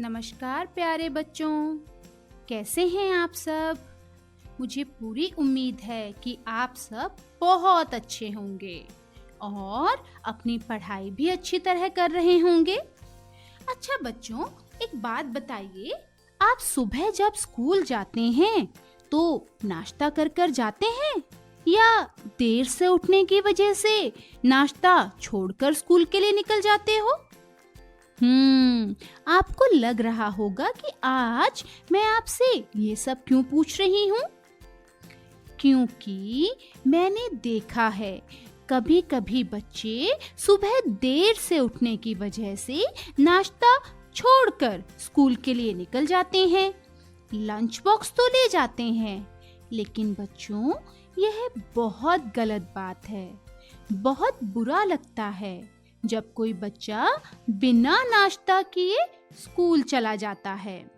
नमस्कार प्यारे बच्चों, कैसे हैं आप सब? मुझे पूरी उम्मीद है कि आप सब बहुत अच्छे होंगे और अपनी पढ़ाई भी अच्छी तरह कर रहे होंगे। अच्छा बच्चों, एक बात बताइए, आप सुबह जब स्कूल जाते हैं तो नाश्ता कर कर जाते हैं या देर से उठने की वजह से नाश्ता छोड़कर स्कूल के लिए निकल जाते हो? आपको लग रहा होगा कि आज मैं आपसे ये सब क्यों पूछ रही हूँ? क्योंकि मैंने देखा है कभी-कभी बच्चे सुबह देर से उठने की वजह से नाश्ता छोड़कर स्कूल के लिए निकल जाते हैं। लंच बॉक्स तो ले जाते हैं, लेकिन बच्चों यह बहुत गलत बात है। बहुत बुरा लगता है जब कोई बच्चा बिना नाश्ता किए स्कूल चला जाता है।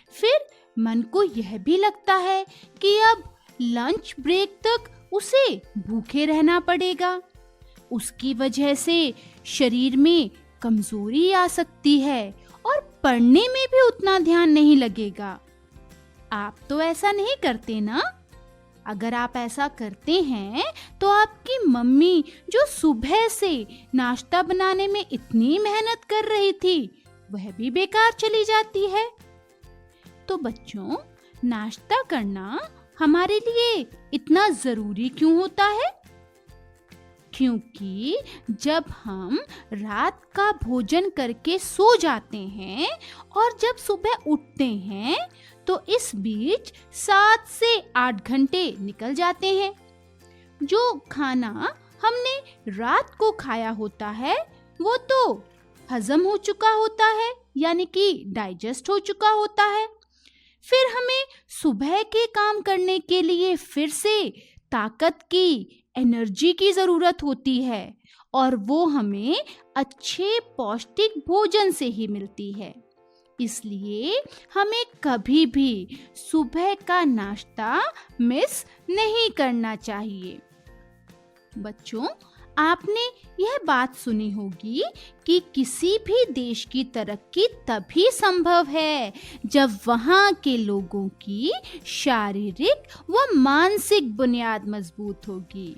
फिर मन को यह भी लगता है कि अब लंच ब्रेक तक उसे भूखे रहना पड़ेगा। उसकी वजह से शरीर में कमजोरी आ सकती है और पढ़ने में भी उतना ध्यान नहीं लगेगा। आप तो ऐसा नहीं करते ना? अगर आप ऐसा करते हैं तो आपकी मम्मी जो सुबह से नाश्ता बनाने में इतनी मेहनत कर रही थी, वह भी बेकार चली जाती है। तो बच्चों, नाश्ता करना हमारे लिए इतना जरूरी क्यों होता है? क्योंकि जब हम रात का भोजन करके सो जाते हैं और जब सुबह उठते हैं तो इस बीच 7 से 8 घंटे निकल जाते हैं। जो खाना हमने रात को खाया होता है वो तो हजम हो चुका होता है, यानी कि डाइजेस्ट हो चुका होता है। फिर हमें सुबह के काम करने के लिए फिर से ताकत की, एनर्जी की जरूरत होती है और वो हमें अच्छे पौष्टिक भोजन से ही मिलती है। इसलिए हमें कभी भी सुबह का नाश्ता मिस नहीं करना चाहिए। बच्चों, आपने यह बात सुनी होगी कि किसी भी देश की तरक्की तभी संभव है जब वहाँ के लोगों की शारीरिक व मानसिक बुनियाद मजबूत होगी।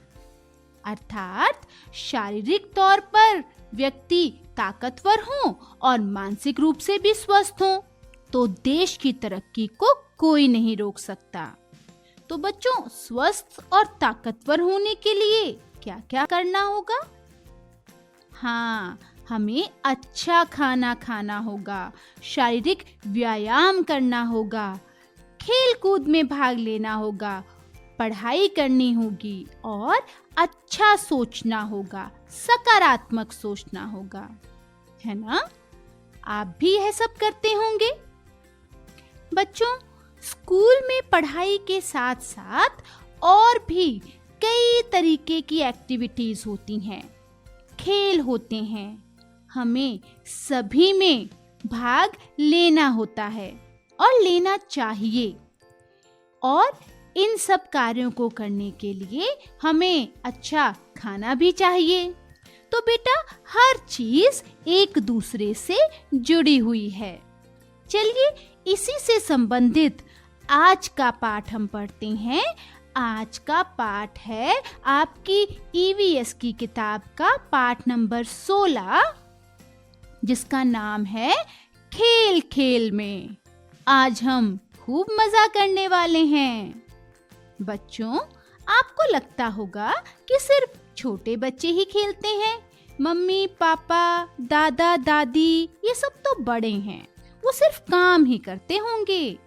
अर्थात शारीरिक तौर पर व्यक्ति ताकतवर हो और मानसिक रूप से भी स्वस्थ हो, तो देश की तरक्की को कोई नहीं रोक सकता। तो बच्चों, स्वस्थ और ताकतवर होने के लिए क्या-क्या करना होगा? हाँ, हमें अच्छा खाना खाना होगा, शारीरिक व्यायाम करना होगा, खेल कूद में भाग लेना होगा, पढ़ाई करनी होगी और अच्छा सोचना होगा, सकारात्मक सोचना होगा, है ना? आप भी यह सब करते होंगे। बच्चों, स्कूल में पढ़ाई के साथ साथ और भी कई तरीके की एक्टिविटीज होती हैं, खेल होते हैं। हमें सभी में भाग लेना होता है और लेना चाहिए। और इन सब कार्यों को करने के लिए हमें अच्छा खाना भी चाहिए। तो बेटा, हर चीज एक दूसरे से जुड़ी हुई है। चलिए इसी से संबंधित आज का पाठ हम पढ़ते हैं। आज का पाठ है आपकी ईवीएस की किताब का पाठ नंबर 16, जिसका नाम है खेल खेल में। आज हम खूब मजा करने वाले हैं। बच्चों, आपको लगता होगा कि सिर्फ छोटे बच्चे ही खेलते हैं। मम्मी पापा, दादा दादी ये सब तो बड़े हैं, वो सिर्फ काम ही करते होंगे।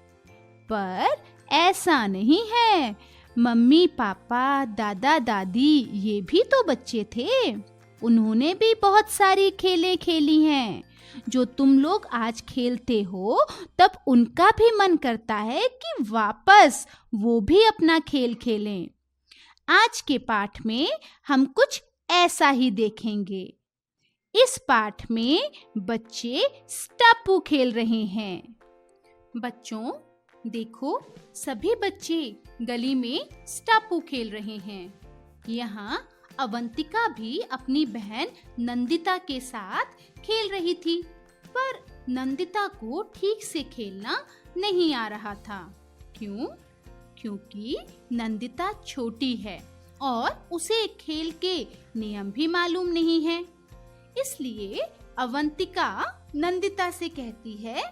पर ऐसा नहीं है। मम्मी पापा, दादा दादी ये भी तो बच्चे थे। उन्होंने भी बहुत सारी खेलें खेली हैं। जो तुम लोग आज खेलते हो, तब उनका भी मन करता है कि वापस वो भी अपना खेल खेलें। आज के पाठ में हम कुछ ऐसा ही देखेंगे। इस पाठ में बच्चे स्टापू खेल रहे हैं। बच्चों देखो, सभी बच्चे गली में स्टापू खेल रहे हैं। यहाँ अवंतिका भी अपनी बहन नंदिता के साथ खेल रही थी, पर नंदिता को ठीक से खेलना नहीं आ रहा था। क्यों? क्योंकि नंदिता छोटी है और उसे खेल के नियम भी मालूम नहीं है। इसलिए अवंतिका नंदिता से कहती है,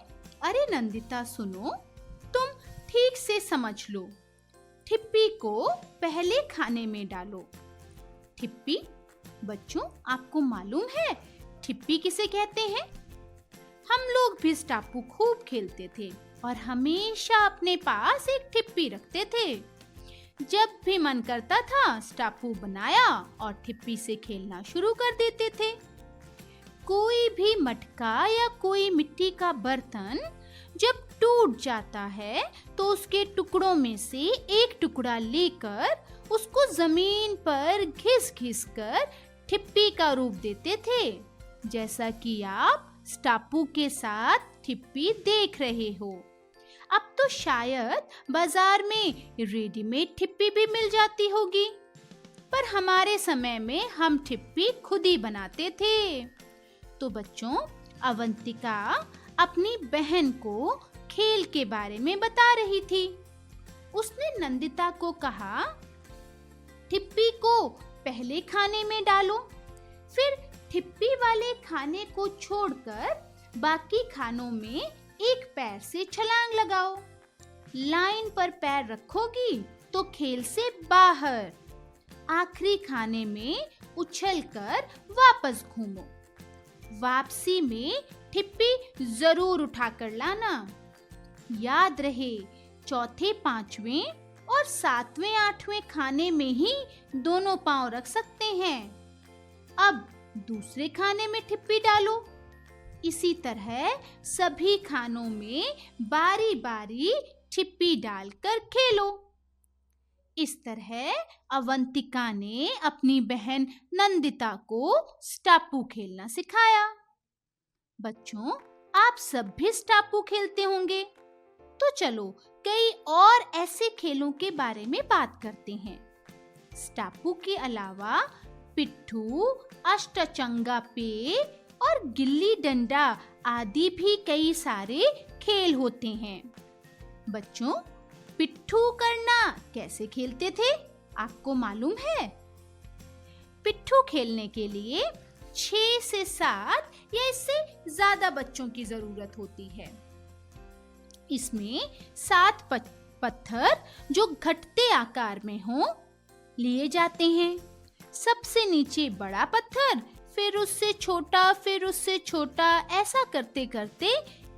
अरे नंदिता सुनो, तुम ठीक से समझ लो, ठिप्पी को पहले खाने में डालो। ठिप्पी? बच्चों, आपको मालूम है ठिप्पी किसे कहते हैं? हम लोग भी स्टापू खूब खेलते थे और हमेशा अपने पास एक ठिप्पी रखते थे। जब भी मन करता था स्टापू बनाया और ठिप्पी से खेलना शुरू कर देते थे। कोई भी मटका या कोई मिट्टी का बर्तन जब टूट जाता है तो उसके टुकड़ों में से एक टुकड़ा लेकर उसको जमीन पर घिस-घिस कर ठिप्पी का रूप देते थे, जैसा कि आप स्टापू के साथ ठिप्पी देख रहे हो। अब तो शायद बाजार में रेडीमेड ठिप्पी भी मिल जाती होगी, पर हमारे समय में हम ठिप्पी खुद ही बनाते थे। तो बच्चों, अवंतिका अपनी बहन को खेल के बारे में बता रही थी। उसने नंदिता को कहा, ठिप्पी को पहले खाने में डालो, फिर ठिप्पी वाले खाने को छोड़कर बाकी खानों में एक पैर से छलांग लगाओ। लाइन पर पैर रखोगी तो खेल से बाहर। आखिरी खाने में उछलकर वापस घूमो। वापसी में ठिप्पी जरूर उठाकर लाना। याद रहे, चौथे, पांचवें और सातवें, आठवें खाने में ही दोनों पांव रख सकते हैं। अब दूसरे खाने में ठिप्पी डालो। इसी तरह सभी खानों में बारी-बारी ठिप्पी डालकर खेलो। इस तरह अवंतिका ने अपनी बहन नंदिता को स्टापू खेलना सिखाया। बच्चों, आप सब भी स्टापू खेलते होंगे, तो चलो कई और ऐसे खेलों के बारे में बात करते हैं। स्टापू के अलावा पिट्ठू, अष्टचंगा पे और गिल्ली डंडा आदि भी कई सारे खेल होते हैं। बच्चों, पिट्ठू करना कैसे खेलते थे, आपको मालूम है? पिट्ठू खेलने के लिए 6 से 7 या इससे ज्यादा बच्चों की जरूरत होती है। इसमें 7 पत्थर जो घटते आकार में हो लिए जाते हैं। सबसे नीचे बड़ा पत्थर, फिर उससे छोटा, फिर उससे छोटा, ऐसा करते करते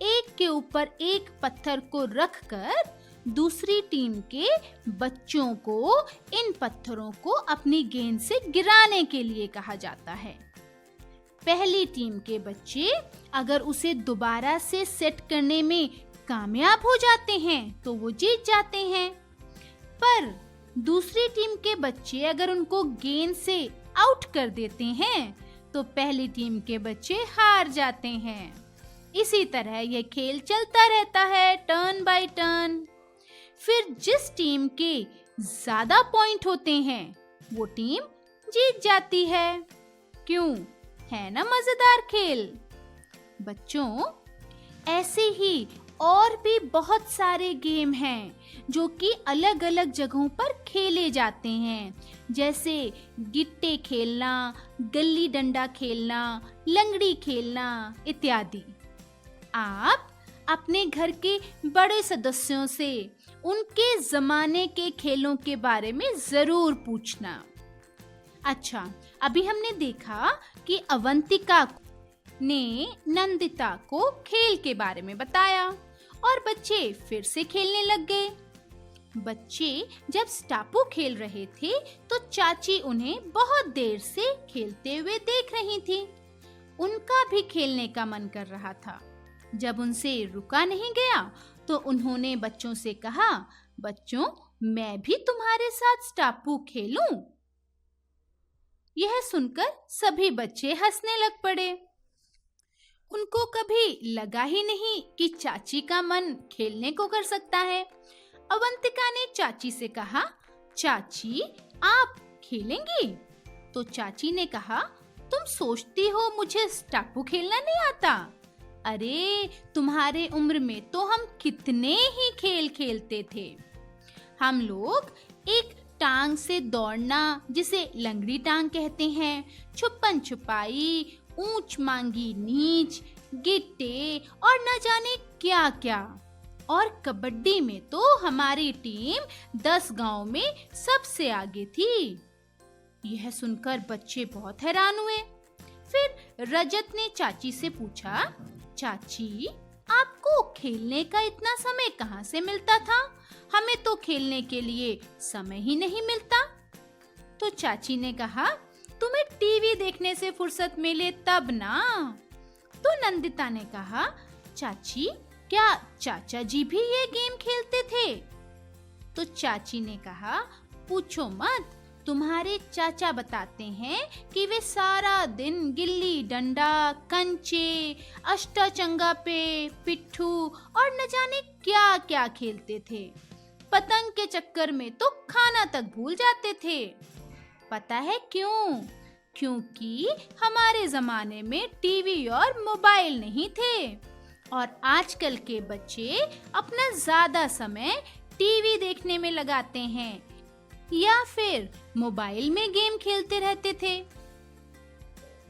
एक के ऊपर एक पत्थर को रखकर दूसरी टीम के बच्चों को इन पत्थरों को अपनी गेंद से गिराने के लिए कहा जाता है। पहली टीम के बच्चे अगर उसे दोबारा से सेट करने में कामयाब हो जाते हैं तो वो जीत जाते हैं, पर दूसरी टीम के बच्चे अगर उनको गेंद से आउट कर देते हैं तो पहली टीम के बच्चे हार जाते हैं। इसी तरह यह खेल चलता रहता है, टर्न बाय टर्न। फिर जिस टीम के ज्यादा पॉइंट होते हैं वो टीम जीत जाती है। क्यों? है ना मजेदार खेल? बच्चों, ऐसे ही और भी बहुत सारे गेम हैं जो कि अलग-अलग जगहों पर खेले जाते हैं, जैसे गिट्टे खेलना, गिल्ली डंडा खेलना, लंगड़ी खेलना इत्यादि। आप अपने घर के बड़े सदस्यों से उनके जमाने के खेलों के बारे में जरूर पूछना। अच्छा, अभी हमने देखा कि अवंतिका ने नंदिता को खेल के बारे में बताया और बच्चे फिर से खेलने लग गए। बच्चे जब स्टापू खेल रहे थे तो चाची उन्हें बहुत देर से खेलते हुए देख रही थी। उनका भी खेलने का मन कर रहा था। जब उनसे रुका नहीं गया तो उन्होंने बच्चों से कहा, बच्चों, मैं भी तुम्हारे साथ स्टापू खेलूं? यह सुनकर सभी बच्चे हंसने लग पड़े। उनको कभी लगा ही नहीं कि चाची का मन खेलने को कर सकता है। अवंतिका ने चाची से कहा, चाची, आप खेलेंगी? तो चाची ने कहा, तुम सोचती हो मुझे स्टापू खेलना नहीं आता? अरे तुम्हारे उम्र में तो हम कितने ही खेल खेलते थे। हम लोग एक टांग से दौड़ना, जिसे लंगड़ी टांग कहते हैं, छुपन छुपाई, ऊंच मांगी नीच, गिट्टे और न जाने क्या क्या। और कबड्डी में तो हमारी टीम 10 गांव में सबसे आगे थी। यह सुनकर बच्चे बहुत हैरान हुए। फिर रजत ने चाची से पूछा, चाची, आपको खेलने का इतना समय कहाँ से मिलता था? हमें तो खेलने के लिए समय ही नहीं मिलता। तो चाची ने कहा, तुम्हें टीवी देखने से फुर्सत मिले तब ना। तो नंदिता ने कहा, चाची, क्या चाचा जी भी ये गेम खेलते थे? तो चाची ने कहा, पूछो मत, तुम्हारे चाचा बताते हैं कि वे सारा दिन गिल्ली डंडा, कंचे, अष्टाचंगा पे, पिट्ठू और न जाने क्या क्या खेलते थे। पतंग के चक्कर में तो खाना तक भूल जाते थे। पता है क्यों? क्योंकि हमारे जमाने में टीवी और मोबाइल नहीं थे और आजकल के बच्चे अपना ज्यादा समय टीवी देखने में लगाते हैं या फिर मोबाइल में गेम खेलते रहते थे।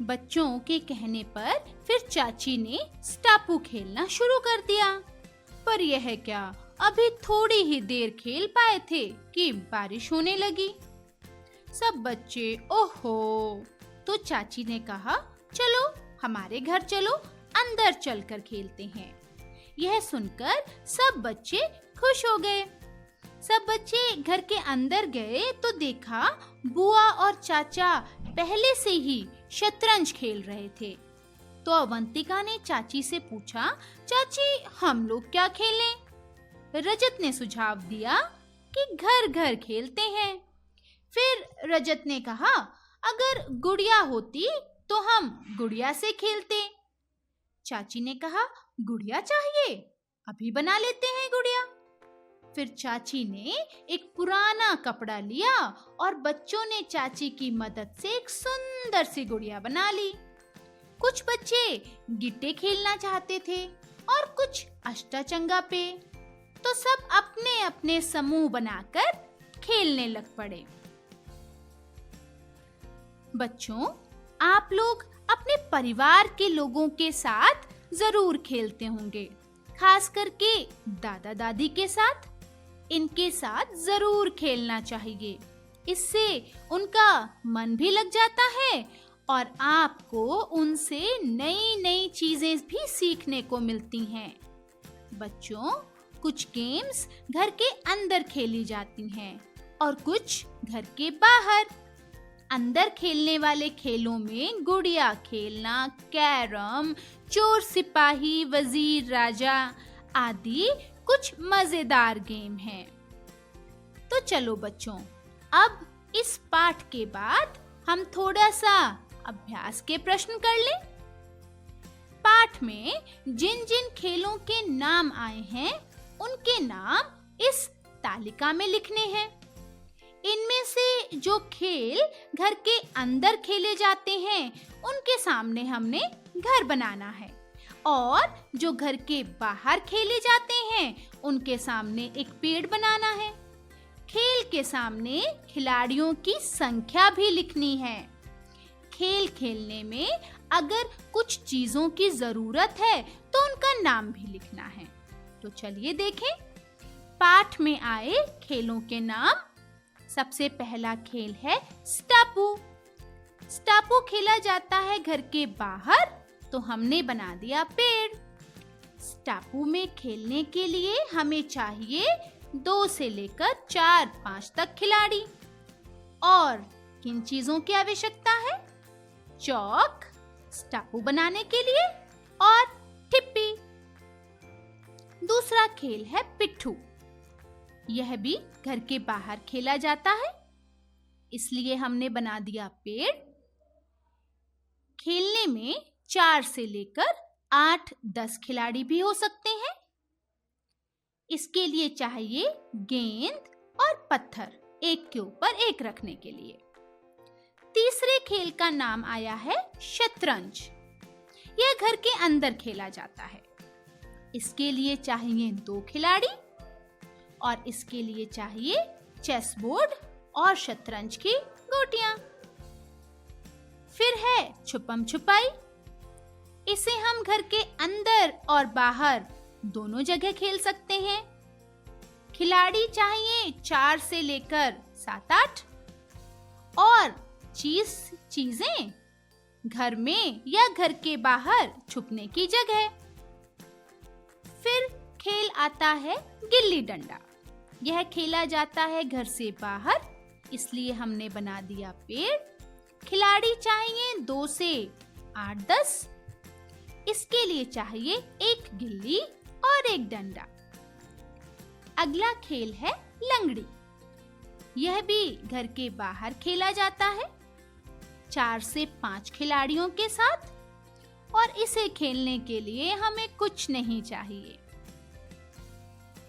बच्चों के कहने पर फिर चाची ने स्टापू खेलना शुरू कर दिया। पर यह क्या, अभी थोड़ी ही देर खेल पाए थे कि बारिश होने लगी। सब बच्चे ओहो। तो चाची ने कहा, चलो हमारे घर चलो, अंदर चलकर खेलते हैं। यह सुनकर सब बच्चे खुश हो गए। सब बच्चे घर के अंदर गए तो देखा बुआ और चाचा पहले से ही शतरंज खेल रहे थे। तो अवंतिका ने चाची से पूछा, चाची, हम लोग क्या खेलें? रजत ने सुझाव दिया कि घर घर खेलते हैं। फिर रजत ने कहा, अगर गुड़िया होती तो हम गुड़िया से खेलते। चाची ने कहा, गुड़िया चाहिए? अभी बना लेते हैं गुड़िया। फिर चाची ने एक पुराना कपड़ा लिया और बच्चों ने चाची की मदद से एक सुंदर सी गुड़िया बना ली। कुछ बच्चे गिट्टे खेलना चाहते थे और कुछ अष्टाचंगा पे। तो सब अपने अपने समूह बनाकर खेलने लग पड़े। बच्चों, आप लोग अपने परिवार के लोगों के साथ जरूर खेलते होंगे, खास करके दादा दादी के साथ। इनके साथ जरूर खेलना चाहिए, इससे उनका मन भी लग जाता है और आपको उनसे नई नई चीजें भी सीखने को मिलती हैं। बच्चों, कुछ गेम्स घर के अंदर खेली जाती हैं और कुछ घर के बाहर। अंदर खेलने वाले खेलों में गुड़िया खेलना, कैरम, चोर सिपाही, वजीर राजा आदि कुछ मजेदार गेम हैं। तो चलो बच्चों, अब इस पाठ के बाद हम थोड़ा सा अभ्यास के प्रश्न कर लें। पाठ में जिन जिन खेलों के नाम आए हैं, उनके नाम इस तालिका में लिखने हैं। इनमें से जो खेल घर के अंदर खेले जाते हैं, उनके सामने हमने घर बनाना है और जो घर के बाहर खेले जाते हैं, उनके सामने एक पेड़ बनाना है। खेल के सामने खिलाड़ियों की संख्या भी लिखनी है। खेल खेलने में अगर कुछ चीजों की जरूरत है तो उनका नाम भी लिखना है। तो चलिए देखें पाठ में आए खेलों के नाम। सबसे पहला खेल है स्टापू। स्टापू खेला जाता है घर के बाहर, तो हमने बना दिया पेड़। स्टापू में खेलने के लिए हमें चाहिए 2 से लेकर 4-5 तक खिलाड़ी। और किन चीजों की आवश्यकता है? चौक स्टापू बनाने के लिए और ठिप्पी। दूसरा खेल है पिट्ठू। यह भी घर के बाहर खेला जाता है, इसलिए हमने बना दिया पेड़। खेलने में 4 से लेकर 8-10 खिलाड़ी भी हो सकते हैं। इसके लिए चाहिए गेंद और पत्थर, एक के ऊपर एक रखने के लिए। तीसरे खेल का नाम आया है शतरंज। यह घर के अंदर खेला जाता है। इसके लिए चाहिए 2 खिलाड़ी और इसके लिए चाहिए चेस बोर्ड और शतरंज की गोटियां। फिर है छुपम छुपाई। इसे हम घर के अंदर और बाहर दोनों जगह खेल सकते हैं। खिलाड़ी चाहिए 4 से लेकर 7-8 और चीजें घर में या घर के बाहर छुपने की जगह। फिर खेल आता है गिल्ली डंडा। यह खेला जाता है घर से बाहर, इसलिए हमने बना दिया पेड़। खिलाड़ी चाहिए 2 से 8-10। इसके लिए चाहिए 1 गिल्ली और 1 डंडा। अगला खेल है लंगड़ी। यह भी घर के बाहर खेला जाता है 4 से 5 खिलाड़ियों के साथ, और इसे खेलने के लिए हमें कुछ नहीं चाहिए।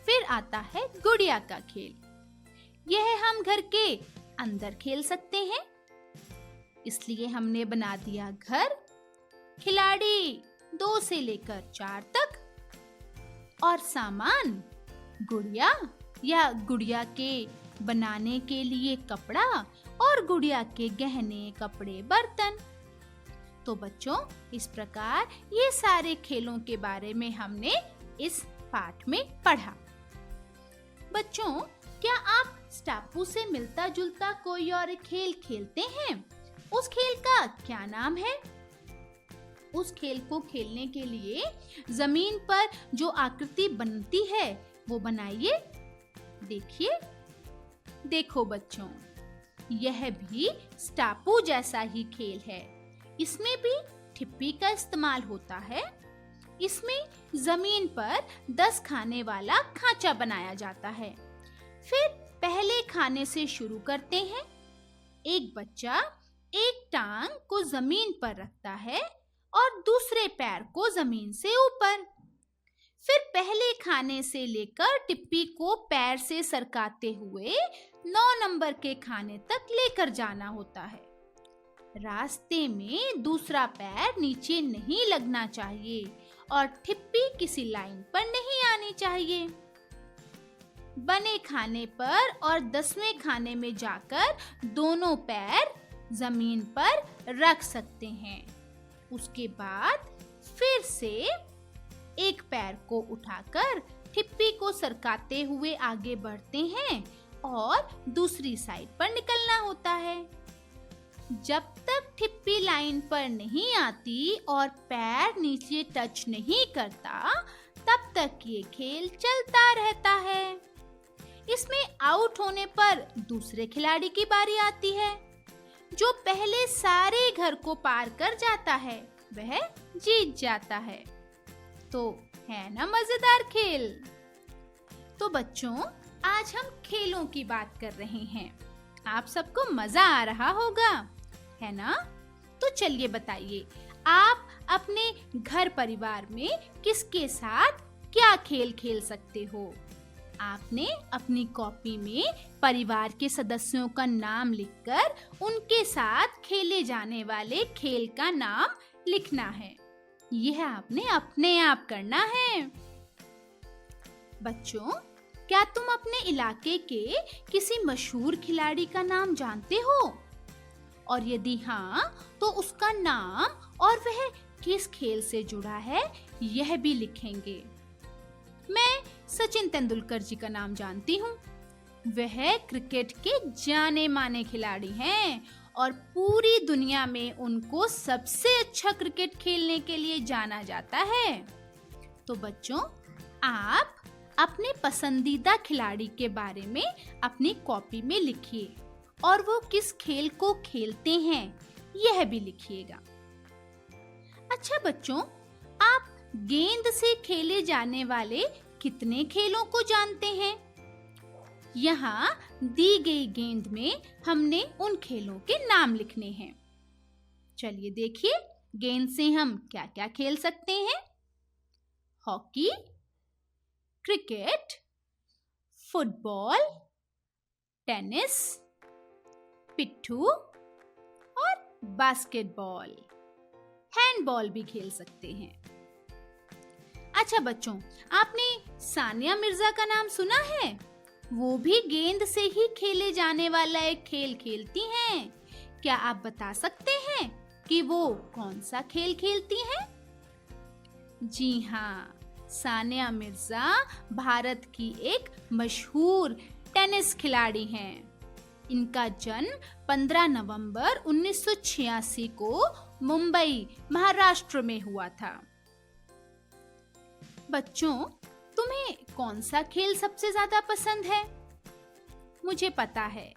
फिर आता है गुड़िया का खेल। यह हम घर के अंदर खेल सकते हैं, इसलिए हमने बना दिया घर। खिलाड़ी 2 से लेकर 4 तक और सामान गुड़िया या गुड़िया के बनाने के लिए कपड़ा और गुड़िया के गहने, कपड़े, बर्तन। तो बच्चों, इस प्रकार ये सारे खेलों के बारे में हमने इस पाठ में पढ़ा। बच्चों, क्या आप स्टापू से मिलता जुलता कोई और खेल खेलते हैं? उस खेल का क्या नाम है? उस खेल को खेलने के लिए जमीन पर जो आकृति बनती है वो बनाइए। देखिए, देखो बच्चों, यह भी स्टापू जैसा ही खेल है। इसमें भी ठिप्पी का इस्तेमाल होता है। इसमें जमीन पर 10 खाने वाला खांचा बनाया जाता है। फिर पहले खाने से शुरू करते हैं। एक बच्चा एक टांग को जमीन पर रखता है और दूसरे पैर को जमीन से ऊपर। फिर पहले खाने से लेकर टिप्पी को पैर से सरकाते हुए 9 नंबर के खाने तक लेकर जाना होता है। रास्ते में दूसरा पैर नीचे नहीं लगना चाहिए और टिप्पी किसी लाइन पर नहीं आनी चाहिए। बने खाने पर और 10वें खाने में जाकर दोनों पैर जमीन पर रख सकते हैं। उसके बाद फिर से एक पैर को उठाकर ठिप्पी को सरकाते हुए आगे बढ़ते हैं और दूसरी साइड पर निकलना होता है। जब तक ठिप्पी लाइन पर नहीं आती और पैर नीचे टच नहीं करता, तब तक ये खेल चलता रहता है। इसमें आउट होने पर दूसरे खिलाड़ी की बारी आती है। जो पहले सारे घर को पार कर जाता है वह जीत जाता है। तो है ना मजेदार खेल? तो बच्चों, आज हम खेलों की बात कर रहे हैं। आप सबको मजा आ रहा होगा, है ना? तो चलिए बताइए, आप अपने घर परिवार में किसके साथ क्या खेल खेल सकते हो? आपने अपनी कॉपी में परिवार के सदस्यों का नाम लिखकर उनके साथ खेले जाने वाले खेल का नाम लिखना है। यह आपने अपने आप करना है। बच्चों, क्या तुम अपने इलाके के किसी मशहूर खिलाड़ी का नाम जानते हो? और यदि हाँ, तो उसका नाम और वह किस खेल से जुड़ा है, यह भी लिखेंगे। मैं सचिन तेंदुलकर जी का नाम जानती हूँ। वह क्रिकेट के जाने माने खिलाड़ी हैं और पूरी दुनिया में उनको सबसे अच्छा क्रिकेट खेलने के लिए जाना जाता है। तो बच्चों, आप अपने पसंदीदा खिलाड़ी के बारे में अपनी कॉपी में लिखिए और वो किस खेल को खेलते हैं यह भी लिखिएगा। अच्छा बच्चों, आप गेंद से खेले जाने वाले कितने खेलों को जानते हैं? यहाँ दी गई गेंद में हमने उन खेलों के नाम लिखने हैं। चलिए देखिए, गेंद से हम क्या-क्या खेल सकते हैं? हॉकी, क्रिकेट, फुटबॉल, टेनिस, पिट्ठू और बास्केटबॉल। हैंडबॉल भी खेल सकते हैं। अच्छा बच्चों, आपने सानिया मिर्जा का नाम सुना है? वो भी गेंद से ही खेले जाने वाला एक खेल खेलती हैं। क्या आप बता सकते हैं कि वो कौन सा खेल खेलती हैं? जी हाँ, सानिया मिर्जा भारत की एक मशहूर टेनिस खिलाड़ी हैं। इनका जन्म 15 नवंबर 1986 को मुंबई, महाराष्ट्र में हुआ था। बच्चों, तुम्हें कौन सा खेल सबसे ज्यादा पसंद है? मुझे पता है,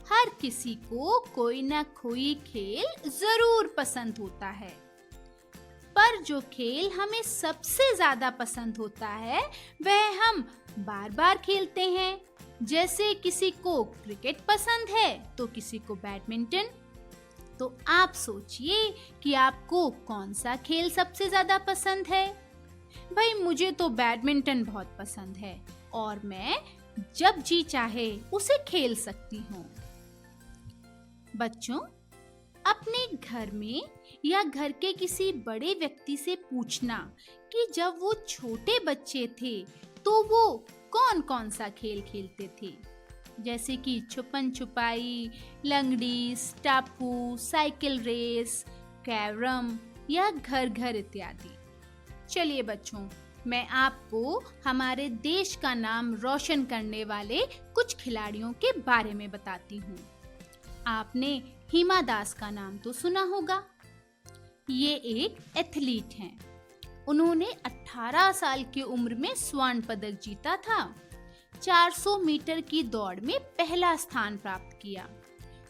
हर किसी को कोई ना कोई खेल जरूर पसंद होता है, पर जो खेल हमें सबसे ज्यादा पसंद होता है वह हम बार बार खेलते हैं। जैसे किसी को क्रिकेट पसंद है तो किसी को बैडमिंटन। तो आप सोचिए कि आपको कौन सा खेल सबसे ज्यादा पसंद है? भाई मुझे तो बैडमिंटन बहुत पसंद है और मैं जब जी चाहे उसे खेल सकती हूँ। बच्चों, अपने घर में या घर के किसी बड़े व्यक्ति से पूछना कि जब वो छोटे बच्चे थे तो वो कौन कौन सा खेल खेलते थे, जैसे कि छुपन छुपाई, लंगड़ी, स्टापू, साइकिल रेस, कैरम या घर घर इत्यादि। चलिए बच्चों, मैं आपको हमारे देश का नाम रोशन करने वाले कुछ खिलाड़ियों के बारे में बताती हूँ। आपने हिमा दास का नाम तो सुना होगा। ये एक एथलीट हैं। उन्होंने 18 साल की उम्र में स्वर्ण पदक जीता था। 400 मीटर की दौड़ में पहला स्थान प्राप्त किया।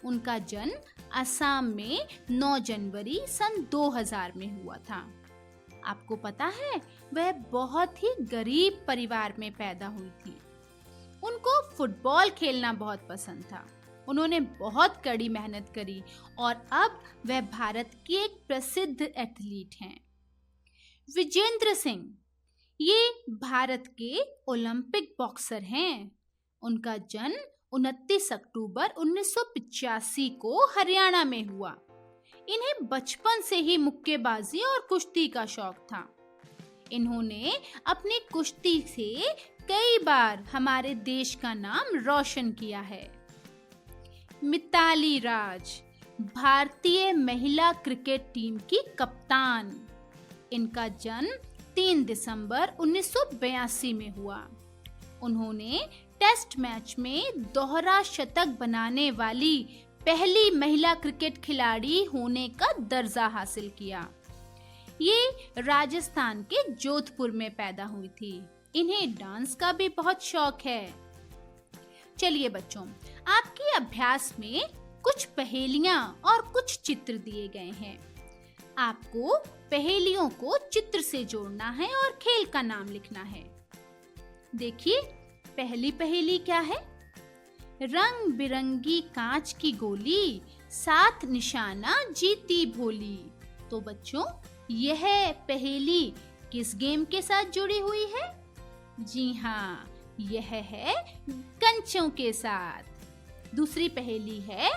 उनका जन्म असम में 9 जनवरी सन 2000 में हुआ था। आपको पता है, वह बहुत ही गरीब परिवार में पैदा हुई थी। उनको फुटबॉल खेलना बहुत पसंद था। उन्होंने बहुत कड़ी मेहनत करी और अब वह भारत की एक प्रसिद्ध एथलीट हैं। विजेंद्र सिंह, ये भारत के ओलंपिक बॉक्सर हैं। उनका जन्म 29 अक्टूबर 1985 को हरियाणा में हुआ। इन्हें बचपन से ही मुक्केबाजी और कुश्ती का शौक था। इन्होंने अपनी कुश्ती से कई बार हमारे देश का नाम रोशन किया है। मिताली राज, भारतीय महिला क्रिकेट टीम की कप्तान। इनका जन्म 3 दिसंबर 1982 में हुआ। उन्होंने टेस्ट मैच में दोहरा शतक बनाने वाली पहली महिला क्रिकेट खिलाड़ी होने का दर्जा हासिल किया। ये राजस्थान के जोधपुर में पैदा हुई थी। इन्हें डांस का भी बहुत शौक है। चलिए बच्चों, आपके अभ्यास में कुछ पहेलियां और कुछ चित्र दिए गए हैं। आपको पहेलियों को चित्र से जोड़ना है और खेल का नाम लिखना है। देखिए, पहली पहेली क्या है? रंग बिरंगी कांच की गोली, 7 निशाना जीती भोली। तो बच्चों, यह पहेली किस गेम के साथ जुड़ी हुई है? जी हाँ, यह है कंचों के साथ। दूसरी पहेली है,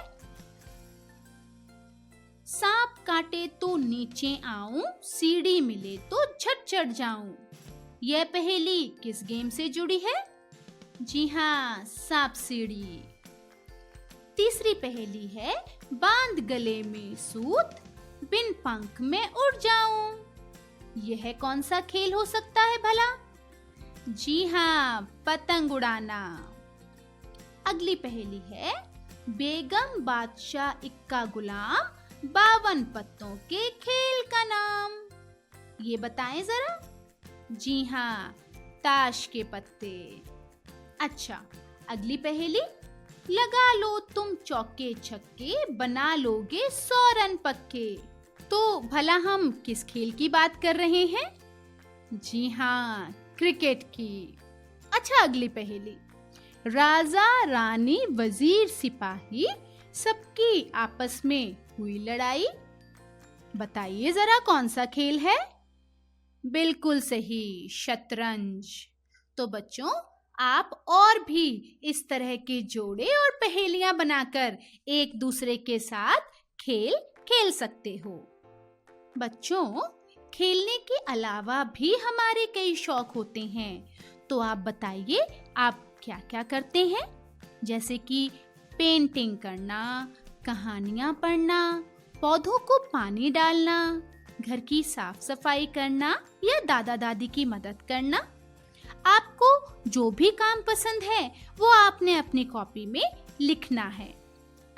सांप काटे तो नीचे आऊं, सीढ़ी मिले तो झट चढ़ जाऊं। यह पहेली किस गेम से जुड़ी है? जी हाँ, सांप सीढ़ी। तीसरी पहेली है, बांध गले में सूत, बिन पंख में उड़ जाऊं। यह कौन सा खेल हो सकता है भला? जी हाँ, पतंग उड़ाना। अगली पहेली है, बेगम बादशाह इक्का गुलाम, 52 पत्तों के खेल का नाम। ये बताएं जरा। जी हाँ, ताश के पत्ते। अच्छा, अगली पहेली, लगा लो तुम चौके छक्के, बना लोगे 100 रन पक्के। तो भला हम किस खेल की बात कर रहे हैं? जी हाँ, क्रिकेट की। अच्छा, अगली पहेली, राजा रानी वजीर सिपाही, सबकी आपस में हुई लड़ाई। बताइए जरा कौन सा खेल है? बिल्कुल सही, शतरंज। तो बच्चों, आप और भी इस तरह के जोड़े और पहेलियां बनाकर एक दूसरे के साथ खेल खेल सकते हो। बच्चों, खेलने के अलावा भी हमारे कई शौक होते हैं। तो आप बताइए, आप क्या-क्या करते हैं? जैसे कि पेंटिंग करना, कहानियाँ पढ़ना, पौधों को पानी डालना, घर की साफ सफाई करना या दादा दादी की मदद करना। आपको जो भी काम पसंद है वो आपने अपनी कॉपी में लिखना है।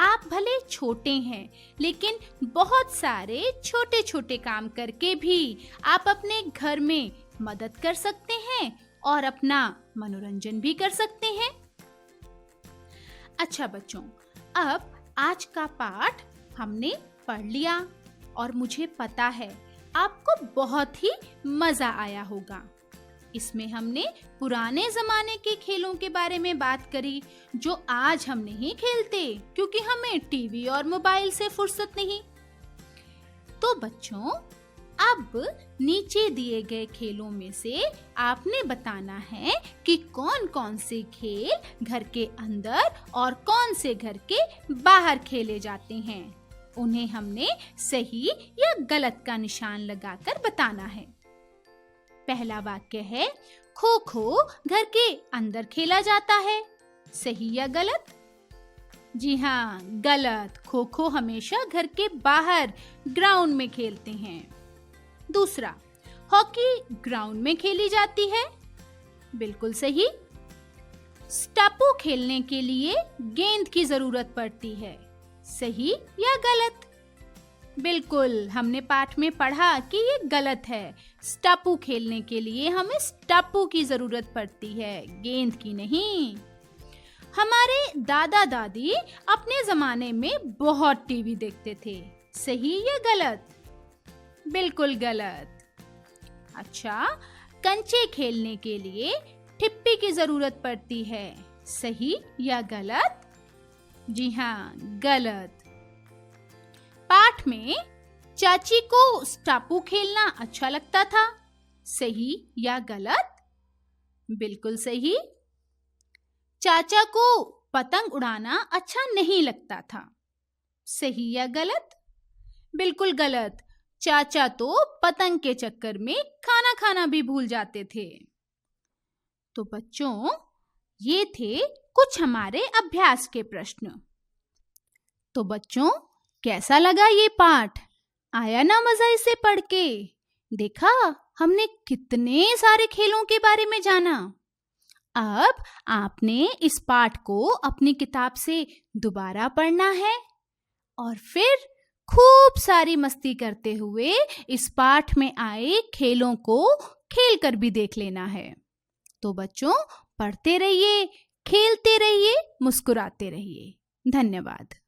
आप भले छोटे हैं, लेकिन बहुत सारे छोटे छोटे काम करके भी आप अपने घर में मदद कर सकते हैं और अपना मनोरंजन भी कर सकते हैं। अच्छा बच्चों, अब आज का पाठ हमने पढ़ लिया और मुझे पता है आपको बहुत ही मजा आया होगा। इसमें हमने पुराने जमाने के खेलों के बारे में बात करी जो आज हम नहीं खेलते क्योंकि हमें टीवी और मोबाइल से फुर्सत नहीं। तो बच्चों, अब नीचे दिए गए खेलों में से आपने बताना है कि कौन-कौन से खेल घर के अंदर और कौन से घर के बाहर खेले जाते हैं। उन्हें हमने सही या गलत का निशान लगाकर बताना है। पहला वाक्य है, खो खो घर के अंदर खेला जाता है। सही या गलत? जी हाँ, गलत। खो खो हमेशा घर के बाहर ग्राउंड में खेलते हैं। दूसरा, हॉकी ग्राउंड में खेली जाती है। बिल्कुल सही। स्टापू खेलने के लिए गेंद की जरूरत पड़ती है। सही या गलत? बिल्कुल, हमने पाठ में पढ़ा कि ये गलत है। स्टापू खेलने के लिए हमें स्टापू की जरूरत पड़ती है, गेंद की नहीं। हमारे दादा दादी अपने जमाने में बहुत टीवी देखते थे। सही या गलत? बिल्कुल गलत। अच्छा, कंचे खेलने के लिए ठिप्पी की जरूरत पड़ती है। सही या गलत? जी हाँ, गलत। पाठ में चाची को स्टापू खेलना अच्छा लगता था। सही या गलत? बिल्कुल सही। चाचा को पतंग उड़ाना अच्छा नहीं लगता था। सही या गलत? बिल्कुल गलत। चाचा तो पतंग के चक्कर में खाना खाना भी भूल जाते थे। तो बच्चों, ये थे कुछ हमारे अभ्यास के प्रश्न। तो बच्चों, कैसा लगा ये पाठ? आया ना मजा इसे पढ़ के? देखा हमने कितने सारे खेलों के बारे में जाना। अब आपने इस पाठ को अपनी किताब से दोबारा पढ़ना है और फिर खूब सारी मस्ती करते हुए इस पाठ में आए खेलों को खेल कर भी देख लेना है। तो बच्चों, पढ़ते रहिए, खेलते रहिए, मुस्कुराते रहिए। धन्यवाद।